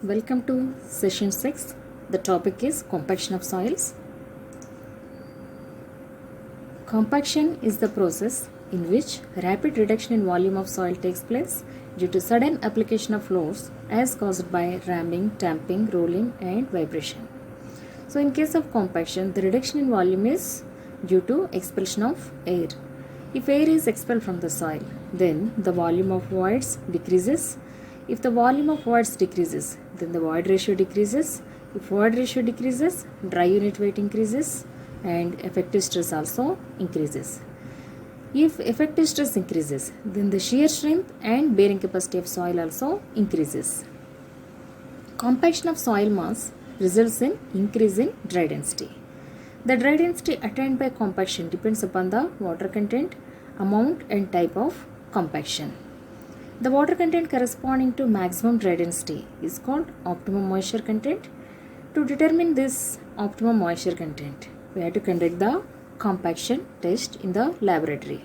Welcome to session 6. The topic is compaction of soils. Compaction is the process in which rapid reduction in volume of soil takes place due to sudden application of loads as caused by ramming, tamping, rolling and vibration. So in case of compaction, the reduction in volume is due to expulsion of air. If air is expelled from the soil, then the volume of voids decreases. If the volume of voids decreases, then the void ratio decreases. If void ratio decreases, dry unit weight increases and effective stress also increases. If effective stress increases, then the shear strength and bearing capacity of soil also increases. Compaction of soil mass results in increase in dry density. The dry density attained by compaction depends upon the water content, amount and type of compaction. The water content corresponding to maximum dry density is called optimum moisture content. To determine this optimum moisture content, we have to conduct the compaction test in the laboratory.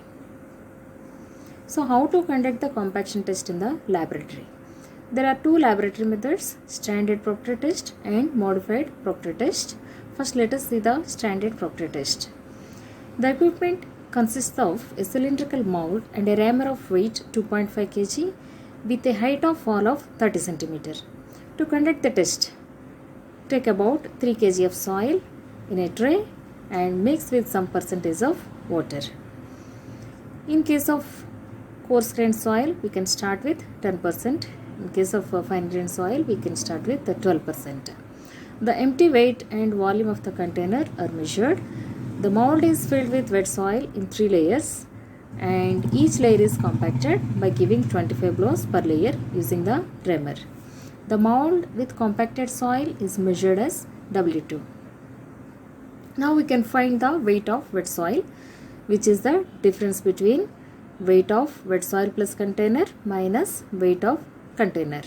So how to conduct the compaction test in the laboratory? There are two laboratory methods, standard Proctor test and modified Proctor test. First let us see the standard Proctor test. The equipment consists of a cylindrical mold and a rammer of weight 2.5 kg with a height of fall of 30 cm. To conduct the test, take about 3 kg of soil in a tray and mix with some percentage of water. In case of coarse grained soil, we can start with 10%. In case of fine grained soil, we can start with 12%. The empty weight and volume of the container are measured. The mold is filled with wet soil in 3 layers and each layer is compacted by giving 25 blows per layer using the rammer. The mold with compacted soil is measured as W2. Now we can find the weight of wet soil, which is the difference between weight of wet soil plus container minus weight of container.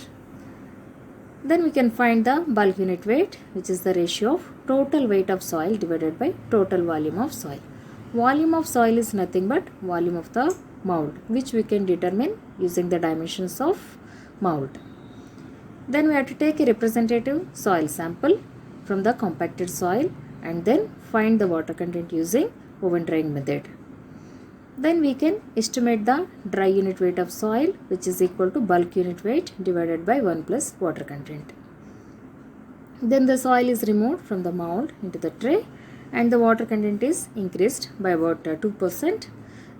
Then we can find the bulk unit weight, which is the ratio of total weight of soil divided by total volume of soil. Volume of soil is nothing but volume of the mold, which we can determine using the dimensions of mold. Then we have to take a representative soil sample from the compacted soil and then find the water content using oven drying method. Then we can estimate the dry unit weight of soil, which is equal to bulk unit weight divided by 1 plus water content. Then the soil is removed from the mold into the tray and the water content is increased by about 2%.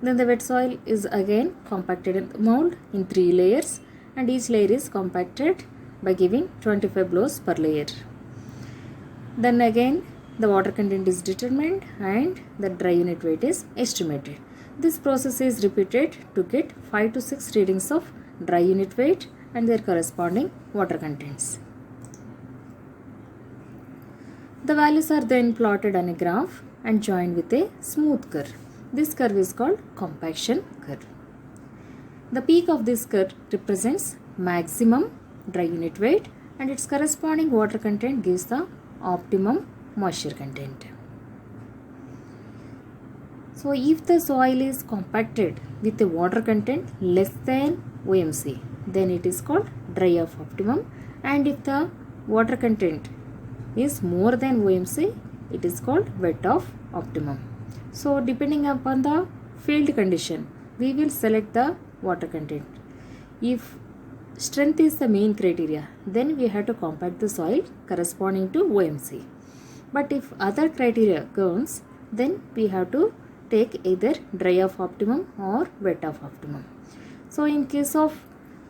Then the wet soil is again compacted in the mold in 3 layers and each layer is compacted by giving 25 blows per layer. Then again the water content is determined and the dry unit weight is estimated. This process is repeated to get 5 to 6 readings of dry unit weight and their corresponding water contents. The values are then plotted on a graph and joined with a smooth curve. This curve is called compaction curve. The peak of this curve represents maximum dry unit weight and its corresponding water content gives the optimum moisture content. So if the soil is compacted with a water content less than OMC, then it is called dry of optimum, and if the water content is more than OMC, it is called wet of optimum. So depending upon the field condition, we will select the water content. If strength is the main criteria, then we have to compact the soil corresponding to OMC. But if other criteria comes, then we have to take either dry of optimum or wet of optimum. So in case of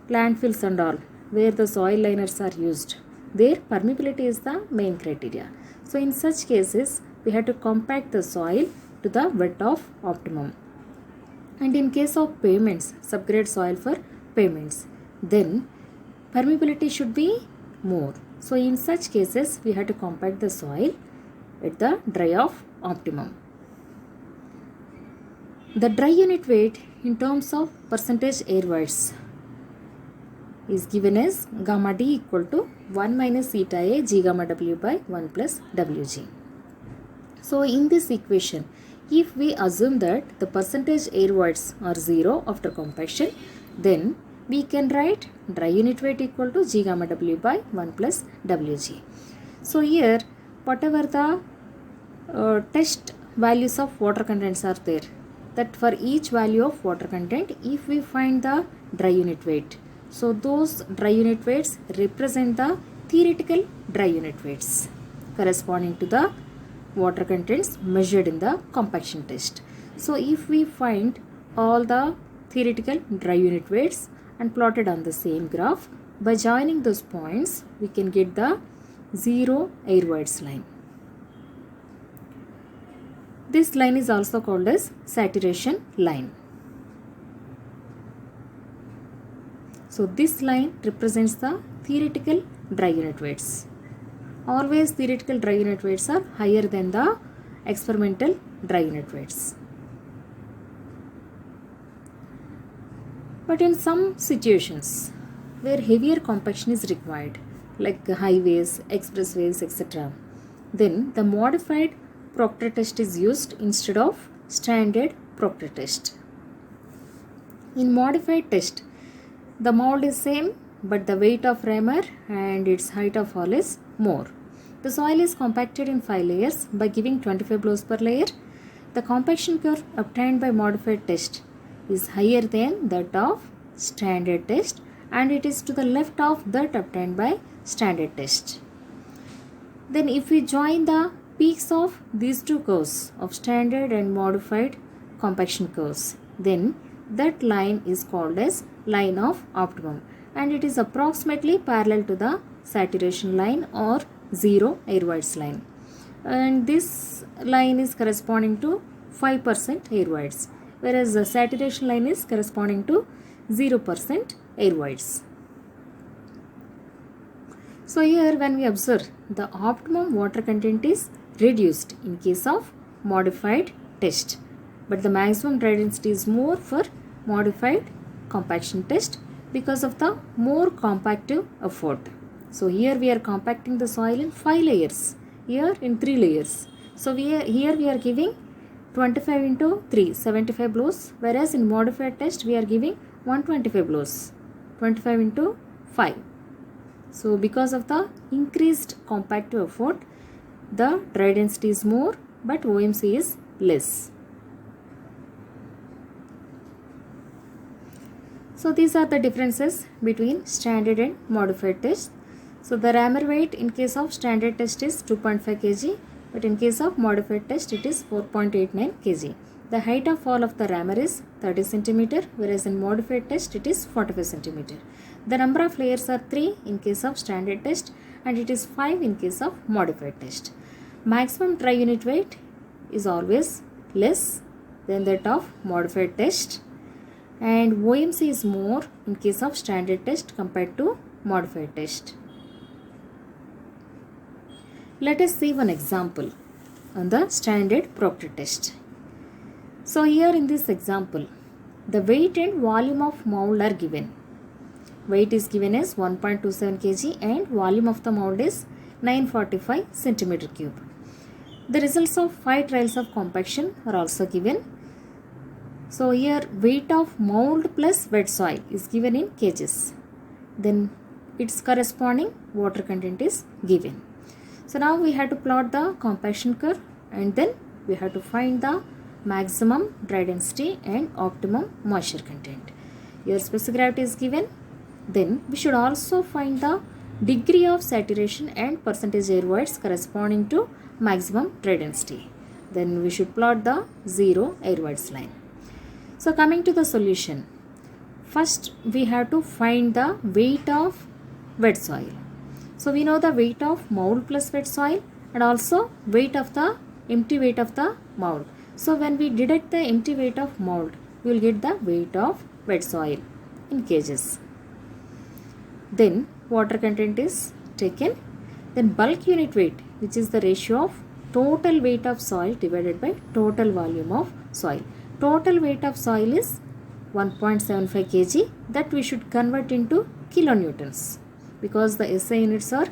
landfills and all, where the soil liners are used, their permeability is the main criteria. So in such cases, we have to compact the soil to the wet of optimum. And in case of pavements, subgrade soil for pavements, then permeability should be more. So in such cases, we have to compact the soil at the dry of optimum. The dry unit weight in terms of percentage air voids is given as gamma D equal to 1 minus eta A G gamma W by 1 plus Wg. So in this equation, if we assume that the percentage air voids are 0 after compaction, then we can write dry unit weight equal to G gamma W by 1 plus Wg. So here whatever the test values of water contents are there, that for each value of water content, if we find the dry unit weight, so those dry unit weights represent the theoretical dry unit weights corresponding to the water contents measured in the compaction test. So if we find all the theoretical dry unit weights and plotted on the same graph, by joining those points we can get the zero air voids line. This line is also called as saturation line. So this line represents the theoretical dry unit weights. Always theoretical dry unit weights are higher than the experimental dry unit weights. But in some situations where heavier compaction is required, like highways, expressways, etc., then the modified Proctor test is used instead of standard Proctor test. In modified test, the mold is same, but the weight of rammer and its height of fall is more. The soil is compacted in 5 layers by giving 25 blows per layer. The compaction curve obtained by modified test is higher than that of standard test, and it is to the left of that obtained by standard test. Then if we join the peaks of these two curves of standard and modified compaction curves, then that line is called as line of optimum, and it is approximately parallel to the saturation line or zero air voids line, and this line is corresponding to 5% air voids, whereas the saturation line is corresponding to 0% air voids. So here when we observe, the optimum water content is reduced in case of modified test, but the maximum dry density is more for modified compaction test because of the more compactive effort. So here we are compacting the soil in 5 layers, here in 3 layers. So here we are giving 25 into 3, 75 blows, whereas in modified test we are giving 125 blows, 25 into 5. So because of the increased compactive effort, the dry density is more, but OMC is less. So these are the differences between standard and modified test. So the rammer weight in case of standard test is 2.5 kg, but in case of modified test it is 4.89 kg. The height of fall of the rammer is 30 cm, whereas in modified test it is 45 cm. The number of layers are 3 in case of standard test, and it is 5 in case of modified test. Maximum dry unit weight is always less than that of modified test, and OMC is more in case of standard test compared to modified test. Let us see one example on the standard Proctor test. So here in this example, the weight and volume of mold are given. Weight is given as 1.27 kg and volume of the mold is 945 cm cube. The results of 5 trials of compaction are also given. So here weight of mold plus wet soil is given in kgs. Then its corresponding water content is given. So now we have to plot the compaction curve, and then we have to find the maximum dry density and optimum moisture content. Here specific gravity is given. Then we should also find the degree of saturation and percentage air voids corresponding to maximum dry density. Then we should plot the zero air voids line. So coming to the solution, first we have to find the weight of wet soil. So we know the weight of mold plus wet soil and also weight of the empty weight of the mold. So when we deduct the empty weight of mold, we will get the weight of wet soil in kgs. Then water content is taken. Then bulk unit weight, which is the ratio of total weight of soil divided by total volume of soil. Total weight of soil is 1.75 kg, that we should convert into kilonewtons. Because the SI units are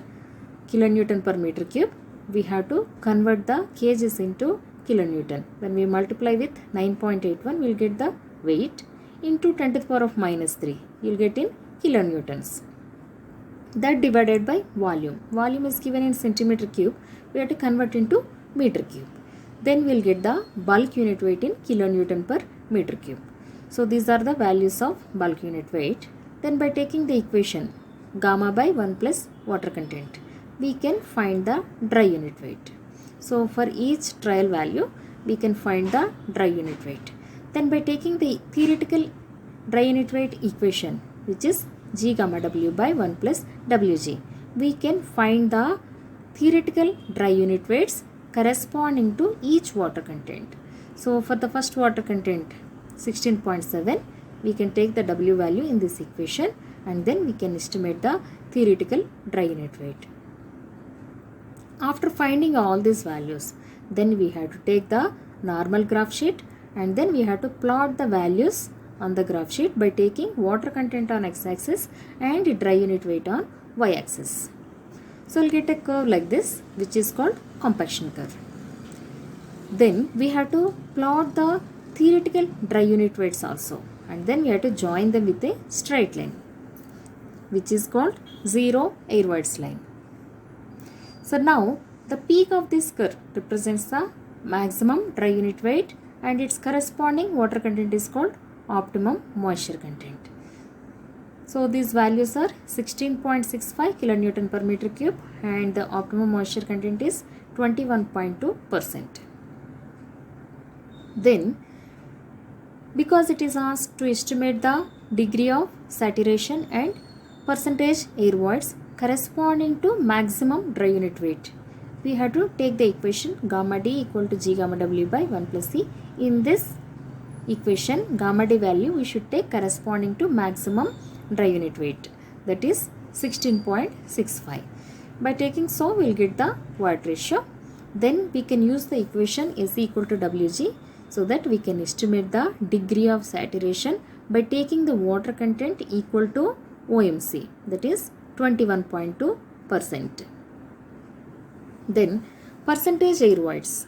kilonewton per meter cube, we have to convert the kgs into kilonewton. When we multiply with 9.81, we will get the weight into 10 to the power of minus 3. you will get in kilonewtons. That divided by volume. Volume is given in centimeter cube. We have to convert into meter cube. Then we will get the bulk unit weight in kilonewton per meter cube. So these are the values of bulk unit weight. Then by taking the equation gamma by 1 plus water content, we can find the dry unit weight. So for each trial value, we can find the dry unit weight. Then by taking the theoretical dry unit weight equation, which is G gamma W by 1 plus Wg, we can find the theoretical dry unit weights corresponding to each water content. So for the first water content 16.7, we can take the W value in this equation and then we can estimate the theoretical dry unit weight. After finding all these values, then we have to take the normal graph sheet and then we have to plot the values on the graph sheet by taking water content on x-axis and dry unit weight on y-axis. So we'll get a curve like this, which is called compaction curve. Then we have to plot the theoretical dry unit weights also, and then we have to join them with a straight line, which is called zero Airwhite's line. So now the peak of this curve represents the maximum dry unit weight and its corresponding water content is called optimum moisture content. So these values are 16.65 kilonewton per meter cube and the optimum moisture content is 21.2%. Then because it is asked to estimate the degree of saturation and percentage air voids corresponding to maximum dry unit weight, we have to take the equation gamma D equal to G gamma W by 1 plus C. In this equation, gamma D value we should take corresponding to maximum dry unit weight, that is 16.65. By taking so, we will get the void ratio. Then we can use the equation S equal to Wg, so that we can estimate the degree of saturation by taking the water content equal to OMC, that is 21.2%. Then percentage air voids.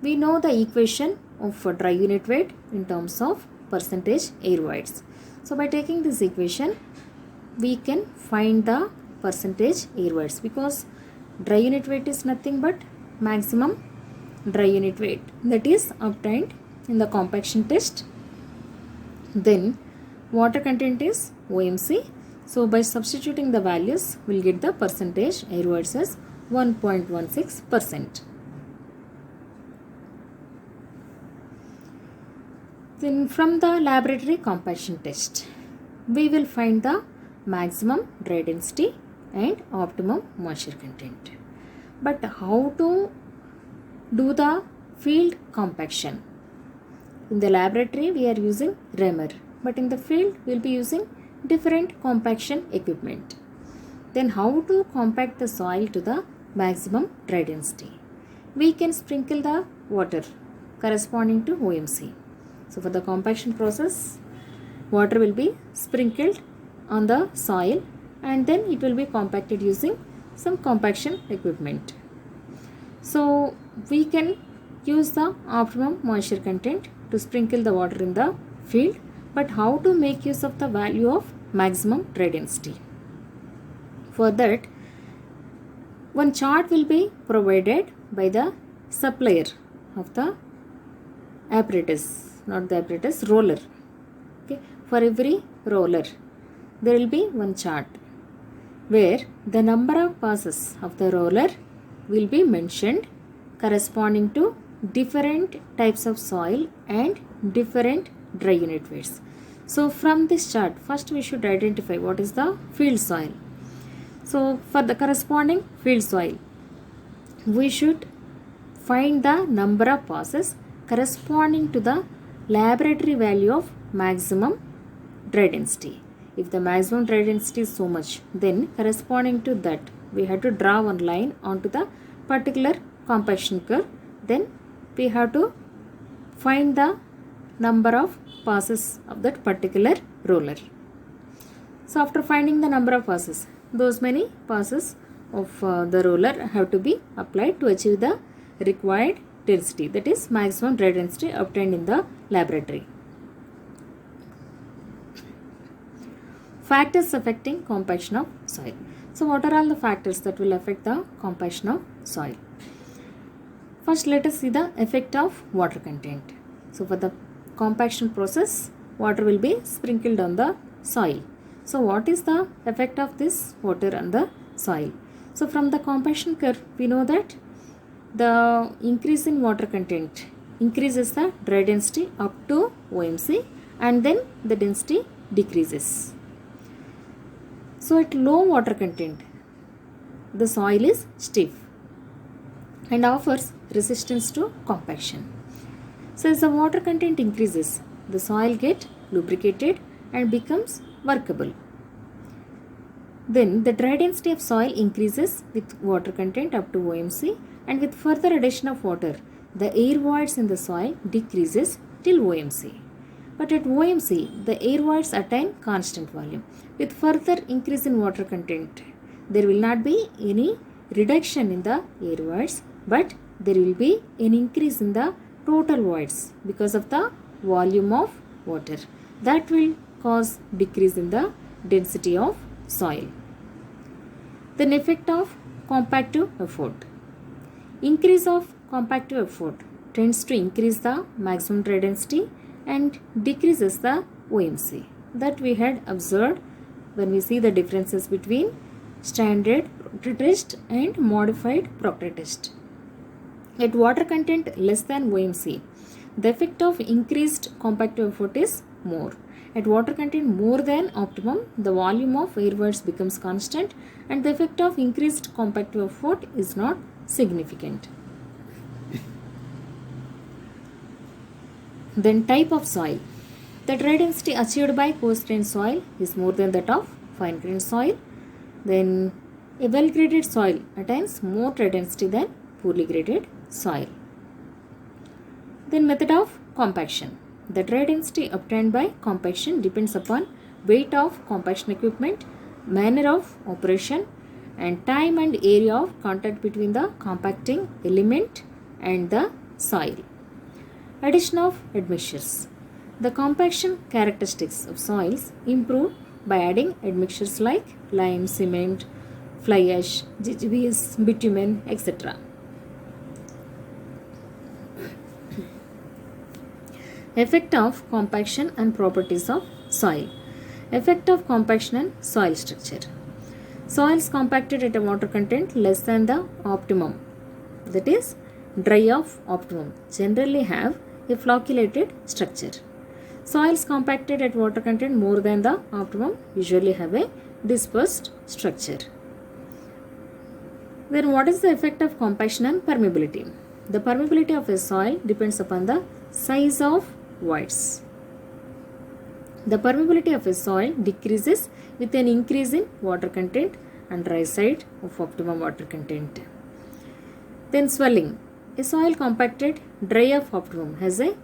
We know the equation of dry unit weight in terms of percentage air voids. So by taking this equation, we can find the percentage air voids, because dry unit weight is nothing but maximum dry unit weight that is obtained in the compaction test. Then water content is OMC. So by substituting the values, we will get the percentage air voids as 1.16%. Then from the laboratory compaction test, we will find the maximum dry density and optimum moisture content. But how to do the field compaction? In the laboratory we are using Ramer, but in the field we will be using different compaction equipment. Then how to compact the soil to the maximum dry density? We can sprinkle the water corresponding to OMC. So for the compaction process, water will be sprinkled on the soil and then it will be compacted using some compaction equipment. So we can use the optimum moisture content to sprinkle the water in the field, but how to make use of the value of maximum dry density? For that, one chart will be provided by the supplier of the apparatus, not the apparatus, roller. Okay. For every roller, there will be one chart where the number of passes of the roller will be mentioned corresponding to different types of soil and different dry unit weights. So from this chart, first we should identify what is the field soil. So for the corresponding field soil, we should find the number of passes corresponding to the laboratory value of maximum dry density. If the maximum dry density is so much, then corresponding to that we have to draw one line onto the particular compaction curve. Then we have to find the number of passes of that particular roller. So after finding the number of passes, those many passes of the roller have to be applied to achieve the required density, that is maximum dry density obtained in the laboratory. Factors affecting compaction of soil. So what are all the factors that will affect the compaction of soil? First, let us see the effect of water content. So for the compaction process, water will be sprinkled on the soil. So what is the effect of this water on the soil? So from the compaction curve, we know that the increase in water content increases the dry density up to OMC, and then the density decreases. So at low water content, the soil is stiff and offers resistance to compaction. So as the water content increases, the soil gets lubricated and becomes workable. Then the dry density of soil increases with water content up to OMC, and with further addition of water, the air voids in the soil decreases till OMC. But at OMC, the air voids attain constant volume. With further increase in water content, there will not be any reduction in the air voids, but there will be an increase in the total voids because of the volume of water. That will cause decrease in the density of soil. Then effect of compactive effort. Increase of compactive effort tends to increase the maximum dry density and decreases the OMC. That we had observed when we see the differences between standard Proctor test and modified Proctor test. At water content less than OMC, the effect of increased compactive effort is more. At water content more than optimum, the volume of air voids becomes constant and the effect of increased compactive effort is not significant. Then type of soil. The dry density achieved by coarse grained soil is more than that of fine grained soil. Then a well graded soil attains more dry density than poorly graded soil. Then method of compaction. The dry density obtained by compaction depends upon weight of compaction equipment, manner of operation, and time and area of contact between the compacting element and the soil. Addition of admixtures. The compaction characteristics of soils improve by adding admixtures like lime, cement, fly ash, GGBS, bitumen, etc. Effect of compaction and properties of soil. Effect of compaction and soil structure. Soils compacted at a water content less than the optimum, that is dry of optimum, generally have a flocculated structure. Soils compacted at water content more than the optimum usually have a dispersed structure. Then what is the effect of compaction and permeability? The permeability of a soil depends upon the size of voids. The permeability of a soil decreases with an increase in water content and dry side of optimum water content. Then swelling. A soil compacted dry of optimum has a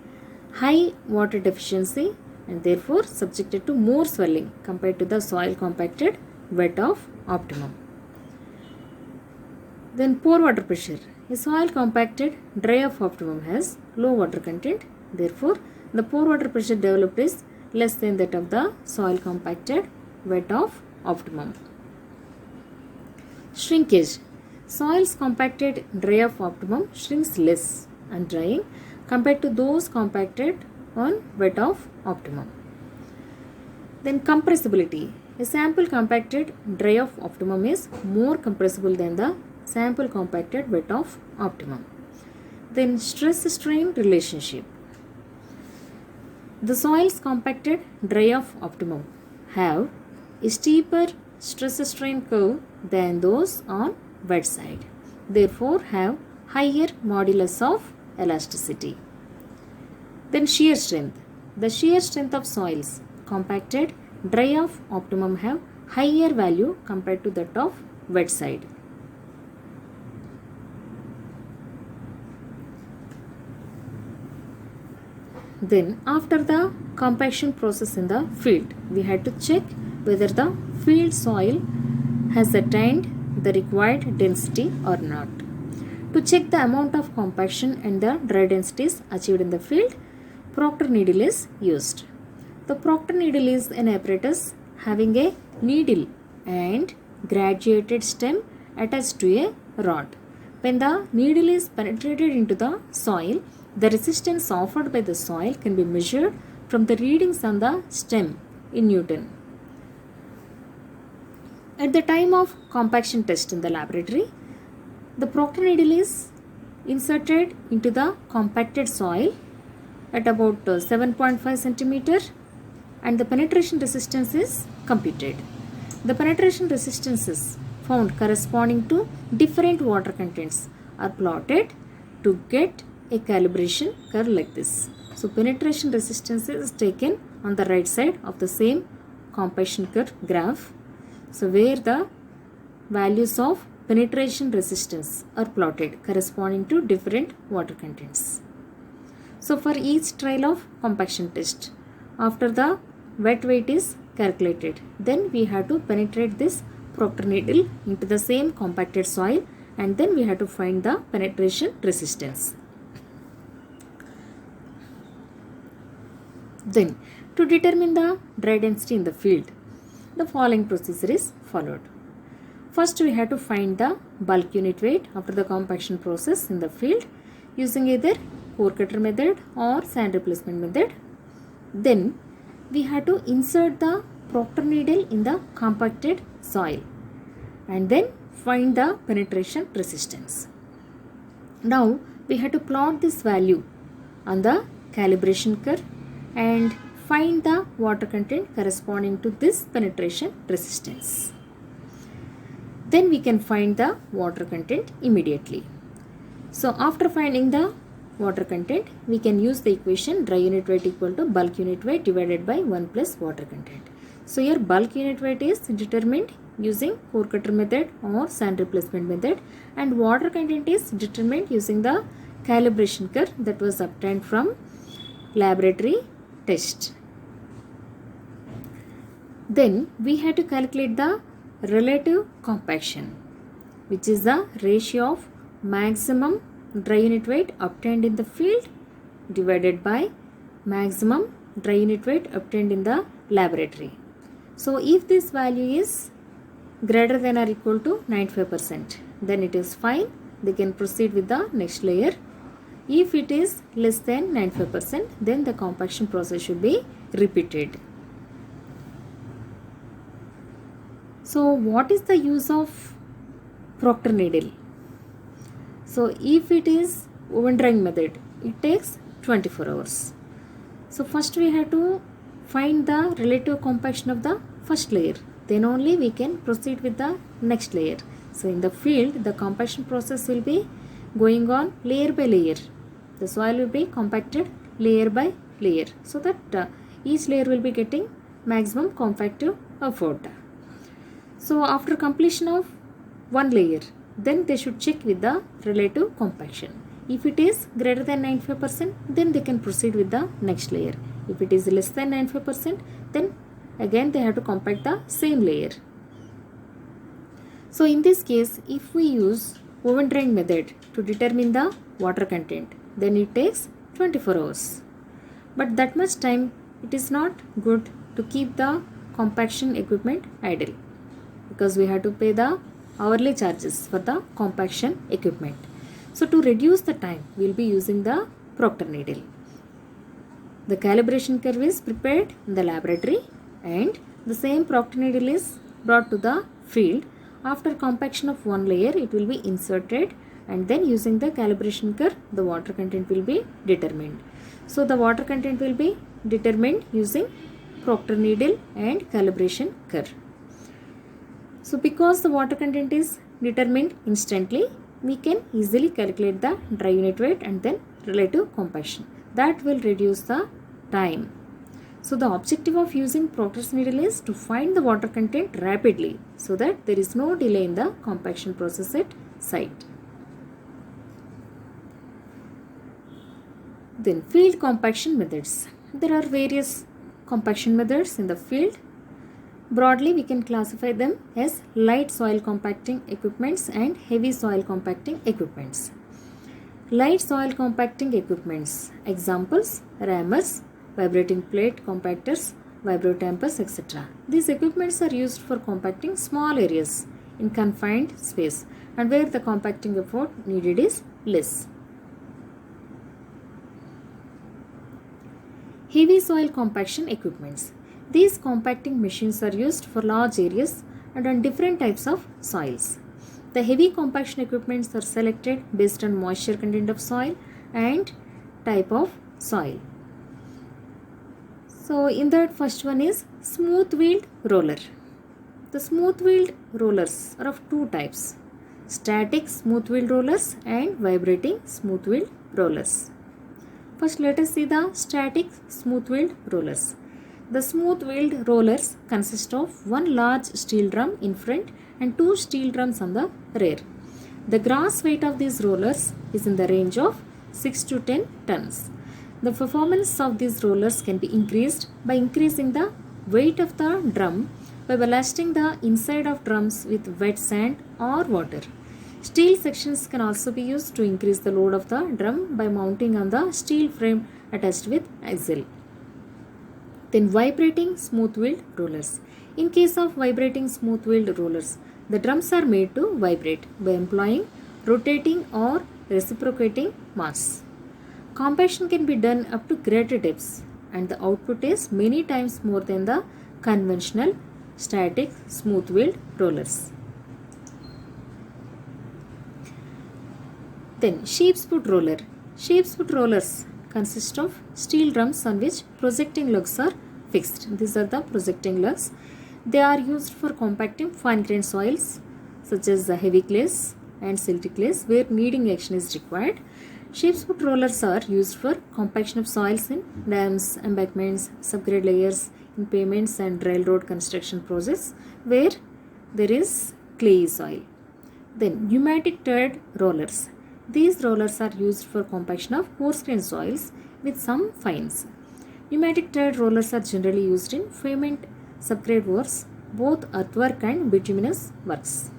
high water deficiency and therefore subjected to more swelling compared to the soil compacted wet of optimum. Then poor water pressure. A soil compacted dry of optimum has low water content, therefore the poor water pressure developed is less than that of the soil compacted wet of optimum. Shrinkage. Soils compacted dry of optimum shrinks less on drying compared to those compacted on wet of optimum. Then compressibility. A sample compacted dry of optimum is more compressible than the sample compacted wet of optimum. Then stress-strain relationship. The soils compacted dry of optimum have a steeper stress-strain curve than those on wet side, therefore have higher modulus of elasticity. Then shear strength. The shear strength of soils compacted dry of optimum have higher value compared to that of wet side. Then after the compaction process in the field, we had to check whether the field soil has attained the required density or not. To check the amount of compaction and the dry densities achieved in the field, Proctor needle is used. The Proctor needle is an apparatus having a needle and graduated stem attached to a rod. When the needle is penetrated into the soil, the resistance offered by the soil can be measured from the readings on the stem in Newton. At the time of compaction test in the laboratory, the proctor needle is inserted into the compacted soil at about 7.5 centimeter and the penetration resistance is computed. The penetration resistances found corresponding to different water contents are plotted to get a calibration curve like this. So penetration resistance is taken on the right side of the same compaction curve graph. So where the values of penetration resistance are plotted corresponding to different water contents. So for each trial of compaction test, after the wet weight is calculated, then we have to penetrate this proctor needle into the same compacted soil and then we have to find the penetration resistance. Then to determine the dry density in the field, the following procedure is followed. First we have to find the bulk unit weight after the compaction process in the field using either core cutter method or sand replacement method. Then we have to insert the proctor needle in the compacted soil and then find the penetration resistance. Now we have to plot this value on the calibration curve and find the water content corresponding to this penetration resistance. Then we can find the water content immediately. So after finding the water content, we can use the equation dry unit weight equal to bulk unit weight divided by 1 plus water content. So here bulk unit weight is determined using core cutter method or sand replacement method and water content is determined using the calibration curve that was obtained from laboratory test. Then we have to calculate the relative compaction, which is the ratio of maximum dry unit weight obtained in the field divided by maximum dry unit weight obtained in the laboratory. So if this value is greater than or equal to 95%, then it is fine. They can proceed with the next layer. If it is less than 95%, then the compaction process should be repeated. So what is the use of proctor needle? So if it is oven drying method, it takes 24 hours. So first we have to find the relative compaction of the first layer. Then only we can proceed with the next layer. So in the field, the compaction process will be going on layer by layer. The soil will be compacted layer by layer so that each layer will be getting maximum compactive effort. So after completion of one layer, then they should check with the relative compaction. If it is greater than 95%, then they can proceed with the next layer. If it is less than 95%, then again they have to compact the same layer. So in this case, if we use oven drying method to determine the water content, then it takes 24 hours. But that much time, it is not good to keep the compaction equipment idle because we have to pay the hourly charges for the compaction equipment. So to reduce the time, we will be using the proctor needle. The calibration curve is prepared in the laboratory and the same proctor needle is brought to the field. After compaction of one layer, it will be inserted and then using the calibration curve, the water content will be determined. So the water content will be determined using proctor needle and calibration curve. So because the water content is determined instantly, we can easily calculate the dry unit weight and then relative compaction. That will reduce the time. So the objective of using proctor's needle is to find the water content rapidly so that there is no delay in the compaction process at site. Then field compaction methods. There are various compaction methods in the field. Broadly, we can classify them as light soil compacting equipments and heavy soil compacting equipments. Light soil compacting equipments, examples, rammers, vibrating plate compactors, vibro dampers, etc. These equipments are used for compacting small areas in confined space and where the compacting effort needed is less. Heavy soil compaction equipments. These compacting machines are used for large areas and on different types of soils. The heavy compaction equipments are selected based on moisture content of soil and type of soil. So in that, first one is smooth wheeled roller. The smooth wheeled rollers are of two types: static smooth wheeled rollers and vibrating smooth wheeled rollers. First, let us see the static smooth wheeled rollers. The smooth wheeled rollers consist of one large steel drum in front and two steel drums on the rear. The gross weight of these rollers is in the range of 6 to 10 tons. The performance of these rollers can be increased by increasing the weight of the drum by blasting the inside of drums with wet sand or water. Steel sections can also be used to increase the load of the drum by mounting on the steel frame attached with axle. Then vibrating smooth wheeled rollers. In case of vibrating smooth wheeled rollers, the drums are made to vibrate by employing rotating or reciprocating mass. Compaction can be done up to greater depths and the output is many times more than the conventional static smooth wheeled rollers. Then sheep's foot roller. Sheep's foot rollers consist of steel drums on which projecting lugs are fixed. These are the projecting lugs. They are used for compacting fine grained soils such as the heavy clays and silty clays where kneading action is required. Sheep's foot rollers are used for compaction of soils in dams, embankments, subgrade layers, in pavements and railroad construction process where there is clayey soil. Then pneumatic tread rollers. These rollers are used for compaction of coarse grained soils with some fines. Pneumatic tread rollers are generally used in pavement subgrade works, both earthwork and bituminous works.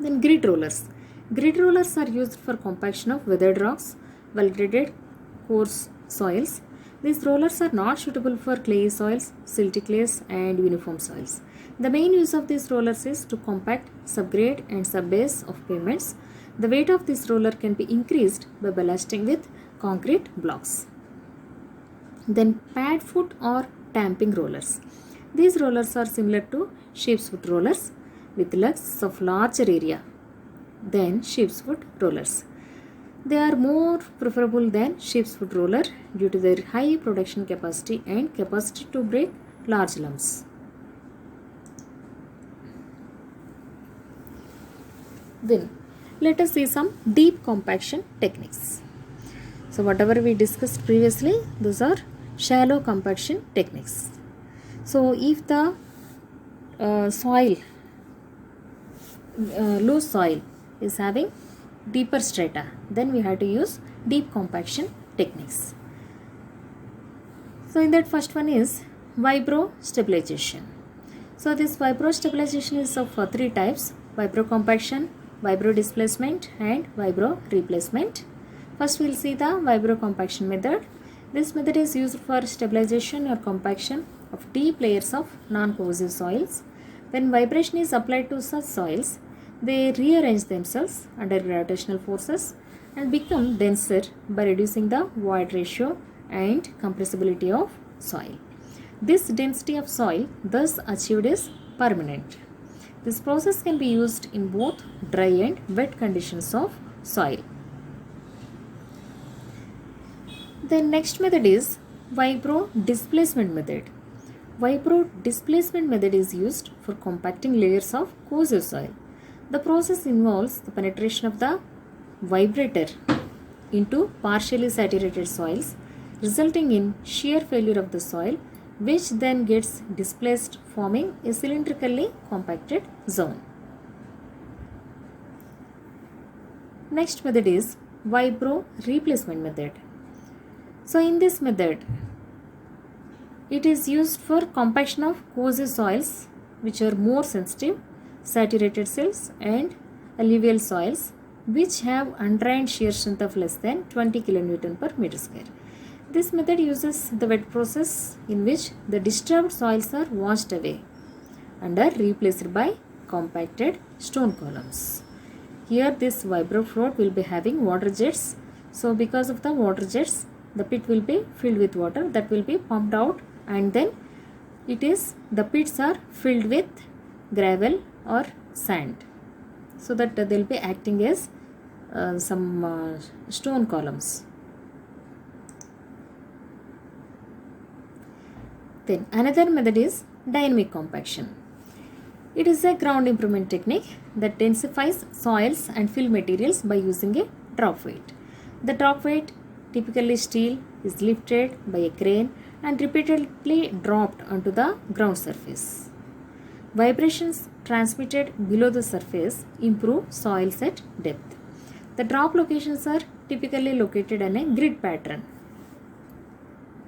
Then grit rollers. Grit rollers are used for compaction of weathered rocks, well-graded coarse soils. These rollers are not suitable for clayey soils, silty clays and uniform soils. The main use of these rollers is to compact subgrade and subbase of pavements. The weight of this roller can be increased by blasting with concrete blocks. Then pad foot or tamping rollers. These rollers are similar to sheep's foot rollers with lugs of larger area than sheep's foot rollers. They are more preferable than sheep's foot roller due to their high production capacity and capacity to break large lumps. Then let us see some deep compaction techniques. So whatever we discussed previously, those are shallow compaction techniques. So if the loose soil is having deeper strata, then we have to use deep compaction techniques. So in that, first one is vibro stabilization. So this vibro stabilization is of three types: vibro compaction, vibro displacement and vibro replacement. First we will see the vibro compaction method. This method is used for stabilization or compaction of deep layers of non-cohesive soils. When vibration is applied to such soils, they rearrange themselves under gravitational forces and become denser by reducing the void ratio and compressibility of soil. This density of soil thus achieved is permanent. This process can be used in both dry and wet conditions of soil. The next method is vibro displacement method. Vibro displacement method is used for compacting layers of cohesive soil. The process involves the penetration of the vibrator into partially saturated soils, resulting in shear failure of the soil, which then gets displaced, forming a cylindrically compacted zone. Next method is vibro replacement method. So in this method, it is used for compaction of cohesive soils which are more sensitive, saturated soils and alluvial soils which have undrained shear strength of less than 20 kN per meter square. This method uses the wet process in which the disturbed soils are washed away and are replaced by compacted stone columns. Here this vibrofloat will be having water jets. So because of the water jets, the pit will be filled with water that will be pumped out, and then the pits are filled with gravel or sand, so that they will be acting as some stone columns. Then another method is dynamic compaction. It is a ground improvement technique that densifies soils and fill materials by using a drop weight. The drop weight, typically steel, is lifted by a crane and repeatedly dropped onto the ground surface. Vibrations transmitted below the surface improve soils at depth. The drop locations are typically located in a grid pattern,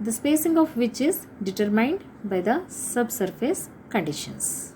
the spacing of which is determined by the subsurface conditions.